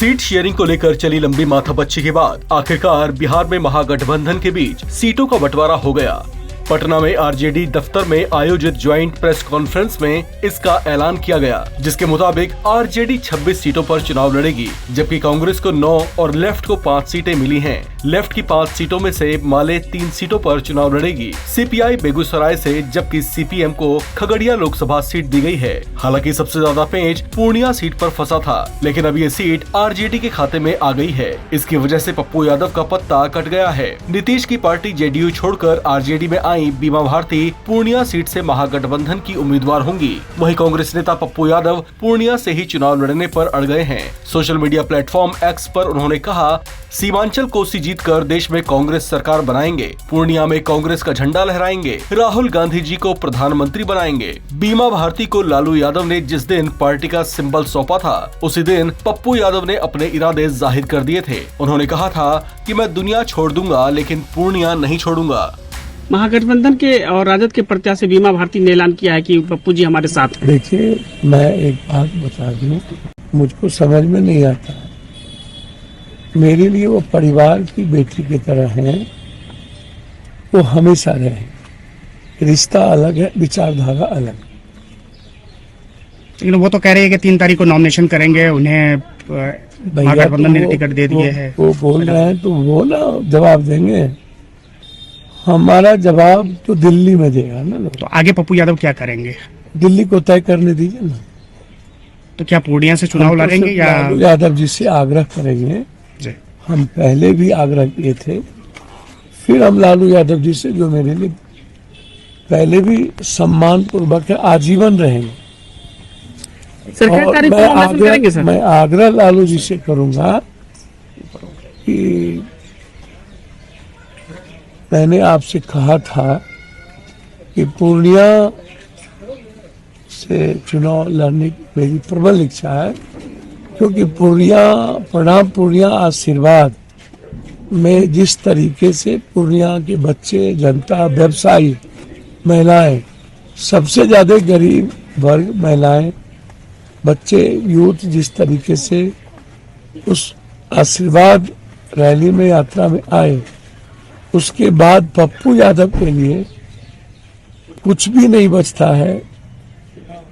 Seat sharing को लेकर चली लंबी माथापच्ची के बाद आखिरकार बिहार में महागठबंधन के बीच सीटों का बंटवारा हो गया। पटना में आरजेडी दफ्तर में आयोजित ज्वाइंट प्रेस कॉन्फ्रेंस में इसका ऐलान किया गया, जिसके मुताबिक आरजेडी 26 सीटों पर चुनाव लड़ेगी, जबकि कांग्रेस को 9 और लेफ्ट को 5 सीटें मिली हैं। लेफ्ट की 5 सीटों में से माले 3 सीटों पर चुनाव लड़ेगी। सीपीआई बेगूसराय से, जबकि सीपीएम को खगड़िया लोकसभा सीट दी गई है। हालांकि सबसे ज्यादा पेंच पूर्णिया सीट पर फंसा था, लेकिन अब ये सीट आरजेडी के खाते में आ गई है। इसकी वजह से पप्पू यादव का पत्ता कट गया है। नीतीश की पार्टी जेडीयू छोड़कर आरजेडी में आई बीमा भारती पूर्णिया सीट से महागठबंधन की उम्मीदवार होंगी। वहीं कांग्रेस नेता पप्पू यादव पूर्णिया से ही चुनाव लड़ने पर अड़ गए हैं। सोशल मीडिया प्लेटफॉर्म एक्स पर उन्होंने कहा, सीमांचल कोसी जीतकर देश में कांग्रेस सरकार बनाएंगे, पूर्णिया में कांग्रेस का झंडा लहराएंगे, राहुल गांधी जी को प्रधानमंत्री बनाएंगे। बीमा भारती को लालू यादव ने जिस दिन पार्टी का सिंबल सौंपा था, उसी दिन पप्पू यादव ने अपने इरादे जाहिर कर दिए थे। उन्होंने कहा था कि मैं दुनिया छोड़ दूंगा, लेकिन पूर्णिया नहीं छोड़ूंगा। महागठबंधन के और राजद के प्रत्याशी बीमा भारती ने ऐलान किया है कि पप्पू जी हमारे साथ हैं। देखिए, मैं एक बात बता दूं, मुझको समझ में नहीं आता। मेरे लिए वो परिवार की बेटी की तरह हैं, वो हमेशा रहे। रिश्ता अलग है, विचारधारा अलग। लेकिन वो तो कह रहे हैं कि 3 तारीख को नॉमिनेशन करेंगे, उन्हें महागठबंधन ने टिकट दे दिए है। वो बोल रहे हैं तो वो ना जवाब देंगे। हमारा जवाब तो दिल्ली में देगा ना। तो आगे पप्पू यादव क्या करेंगे? दिल्ली को तय करने दीजिए ना। तो क्या पूर्णिया से चुनाव लड़ेंगे या यादव जी से आग्रह करेंगे? हम पहले भी आग्रह किए थे, फिर हम लालू यादव जी से, जो मेरे लिए पहले भी सम्मान पूर्वक आजीवन रहेंगे। मैं आग्रह लालू जी से करूंगा कि मैंने आपसे कहा था कि पूर्णिया से चुनाव लड़ने की मेरी प्रबल इच्छा है, क्योंकि पूर्णिया आशीर्वाद में जिस तरीके से पूर्णिया के बच्चे, जनता, व्यवसायी, महिलाएं, सबसे ज्यादा गरीब वर्ग महिलाएं, बच्चे, यूथ जिस तरीके से उस आशीर्वाद रैली में, यात्रा में आए, उसके बाद पप्पू यादव के लिए कुछ भी नहीं बचता है।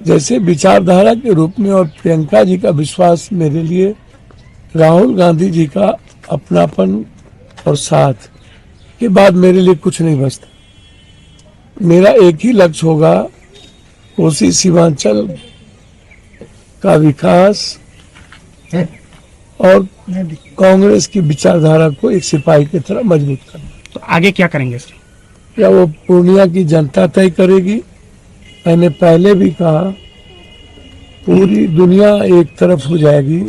जैसे विचारधारा के रूप में और प्रियंका जी का विश्वास, मेरे लिए राहुल गांधी जी का अपनापन और साथ के बाद मेरे लिए कुछ नहीं बचता। मेरा एक ही लक्ष्य होगा, कोसी सीमांचल का विकास और कांग्रेस की विचारधारा को एक सिपाही की तरह मजबूत करना। तो आगे क्या करेंगे सर? क्या वो पूर्णिया की जनता तय करेगी? मैंने पहले भी कहा, पूरी दुनिया एक तरफ हो जाएगी,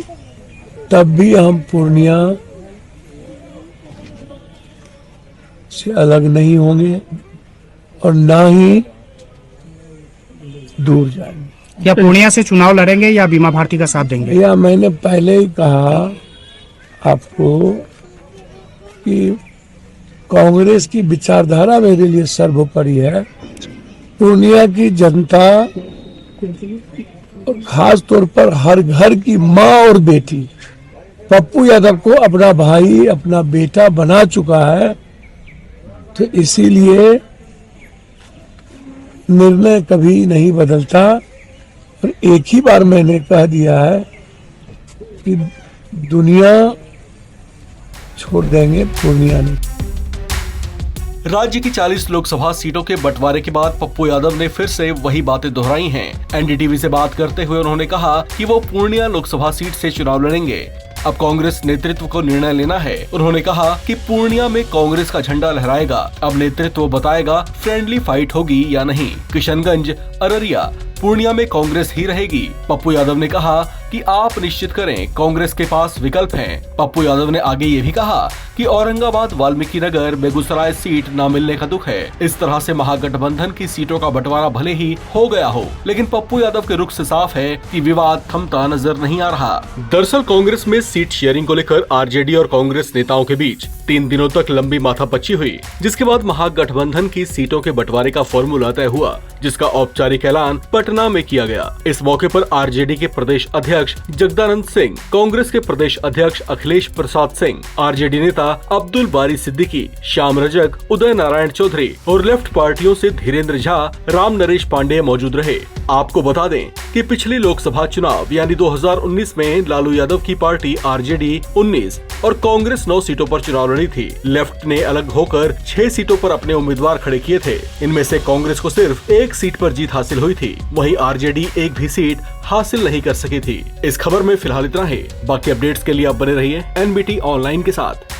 तब भी हम पूर्णिया से अलग नहीं होंगे और ना ही दूर जाएंगे। या पूर्णिया से चुनाव लड़ेंगे या बीमा भारती का साथ देंगे? या मैंने पहले ही कहा आपको कि कांग्रेस की विचारधारा मेरे लिए सर्वोपरि है। पूर्णिया की जनता, खास तौर पर हर घर की माँ और बेटी पप्पू यादव को अपना भाई, अपना बेटा बना चुका है। तो इसीलिए निर्णय कभी नहीं बदलता। और एक ही बार मैंने कह दिया है कि दुनिया छोड़ देंगे, पूर्णिया नहीं। राज्य की 40 लोकसभा सीटों के बंटवारे के बाद पप्पू यादव ने फिर से वही बातें दोहराई हैं। एनडीटीवी से बात करते हुए उन्होंने कहा कि वो पूर्णिया लोकसभा सीट से चुनाव लड़ेंगे। अब कांग्रेस नेतृत्व को निर्णय लेना है। उन्होंने कहा कि पूर्णिया में कांग्रेस का झंडा लहराएगा। अब नेतृत्व बताएगा फ्रेंडली फाइट होगी या नहीं। किशनगंज, अररिया, पूर्णिया में कांग्रेस ही रहेगी। पप्पू यादव ने कहा कि आप निश्चित करें, कांग्रेस के पास विकल्प हैं। पप्पू यादव ने आगे ये भी कहा कि औरंगाबाद, वाल्मीकि नगर, बेगूसराय सीट न मिलने का दुख है। इस तरह से महागठबंधन की सीटों का बंटवारा भले ही हो गया हो, लेकिन पप्पू यादव के रुख से साफ है कि विवाद थमता नजर नहीं आ रहा। दरअसल कांग्रेस में सीट शेयरिंग को लेकर आरजेडी और कांग्रेस नेताओं के बीच 3 दिनों तक लंबी माथापच्ची हुई, जिसके बाद महागठबंधन की सीटों के बंटवारे का फॉर्मूला तय हुआ, जिसका औपचारिक ऐलान पटना में किया गया। इस मौके पर आरजेडी के प्रदेश अध्यक्ष अध्यक्ष जगदानंद सिंह, कांग्रेस के प्रदेश अध्यक्ष अखिलेश प्रसाद सिंह, आरजेडी नेता अब्दुल बारी सिद्दीकी, श्याम रजक, उदय नारायण चौधरी और लेफ्ट पार्टियों से धीरेन्द्र झा, राम नरेश पांडेय मौजूद रहे। आपको बता दें कि पिछले लोकसभा चुनाव यानी 2019 में लालू यादव की पार्टी आरजेडी 19 और कांग्रेस 9 सीटों पर चुनाव लड़ी थी। लेफ्ट ने अलग होकर 6 सीटों पर अपने उम्मीदवार खड़े किए थे। इनमें से कांग्रेस को सिर्फ 1 सीट पर जीत हासिल हुई थी, वहीं आरजेडी एक भी सीट हासिल नहीं कर सकी थी। इस खबर में फिलहाल इतना ही। बाकी अपडेट्स के लिए आप बने रहिए एनबीटी ऑनलाइन के साथ।